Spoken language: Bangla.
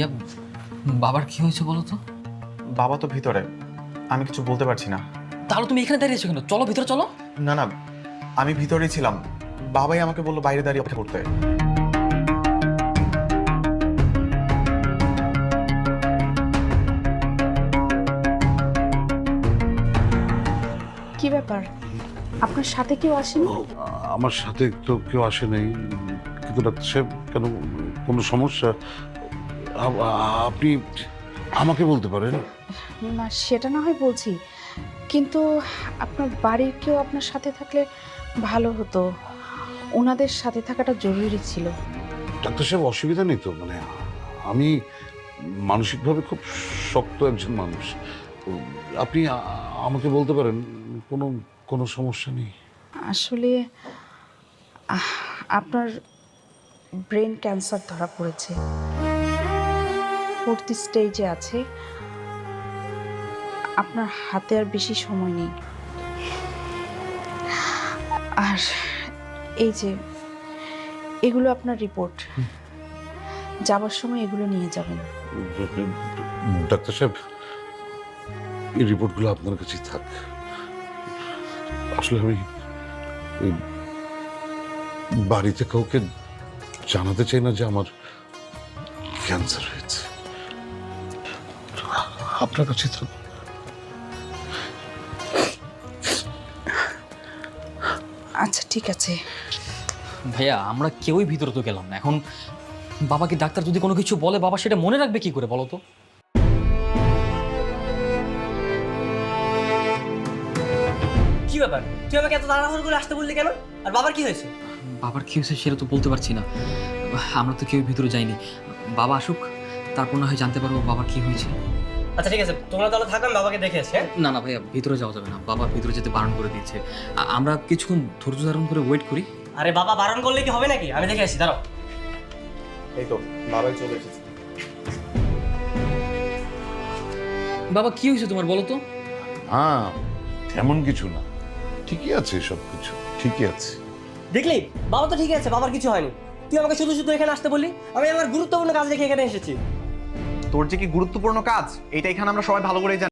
ভাইয়া বাবার কি হয়েছে বলো তো? বাবা তো ভিতরে, আমি কিছু বলতে পারছি না। তাহলে তুমি এখানে দাঁড়িয়েছো কেন? চলো ভিতরে চলো। না না, আমি ভিতরেই ছিলাম, বাবাই আমাকে বললো বাইরে দাঁড়িয়ে অপেক্ষা করতে। কি ব্যাপার, আপনার সাথে কেউ আসেনি? আমার সাথে তো কেউ আসে নাই, কিন্তু ডাক্তার সাহেব কেন, কোনো সমস্যা? আপনি আমাকে বলতে পারেন। না সেটা না হয় বলছি, কিন্তু আপনার বাড়ির কেউ আপনার সাথে থাকলে ভালো হতো, ওনাদের সাথে থাকাটা জরুরি ছিল। ডাক্তার সাহেব অসুবিধা নেই তো, মানে আমি মানসিকভাবে খুব শক্ত একজন মানুষ, তো আপনি আমাকে বলতে পারেন, কোনো কোনো সমস্যা নেই। আসলে আপনার ব্রেন ক্যান্সার ধরা পড়েছে, 4th স্টেজে আছে, আপনার হাতে আর বেশি সময় নেই। আর এই যে এগুলো আপনার রিপোর্ট, যাবার সময় এগুলো নিয়ে যাবেন। ডাক্তার সাহেব, এই রিপোর্টগুলো আপনার কাছেই থাক। আসলে আমি এই বাড়িতে কাউকে জানাতে চাই না যে আমার ক্যান্সার হয়েছে, আপনার কাছে থাক। আচ্ছা ঠিক আছে। ভাইয়া আমরা কেউই ভিতরে তো গেলাম না, এখন বাবাকে ডাক্তার যদি কোনো কিছু বলে বাবা সেটা মনে রাখবে কি করে বলো তো? কি ব্যাপার, তুই আমাকে এত তাড়াহুড়ো করে আসতে বললি কেন? আর বাবার কি হয়েছে? বাবার কি হয়েছে সেটা তো বলতে পারছি না, আমরা তো কেউ ভিতরে যাইনি। বাবা আসুক, তারপর না হয় জানতে পারবো বাবার কি হয়েছে। আচ্ছা ঠিক আছে, তোমরা তাহলে থাকবেন, বাবাকে দেখে আসি। হ্যাঁ না না ভাইয়া, ভিতরে যাওয়া যাবে না, বাবা ভিতরে যেতে বারণ করে দিয়েছে। আমরা কিছুক্ষণ ধৈর্য ধারণ করে ওয়েট করি। আরে বাবা বারণ করলে কি হবে নাকি? আমি দেখে আসি, দাঁড়াও। এই তো বাবাই চলে এসেছে। বাবা কি হয়েছে তোমার বলো তো? হ্যাঁ, এমন কিছু না, ঠিকই আছে, সব কিছু ঠিকই আছে। দেখলি বাবা তো ঠিক আছে, বাবার কিছু হয়নি। তুই আমাকে শুধু শুধু এখানে আসতে বললি, আমি আমার গুরুত্বপূর্ণ কাজ রেখে এখানে এসেছি। তোর যে কি গুরুত্বপূর্ণ কাজ এটা এখানে আমরা সবাই ভালো করেই জানি।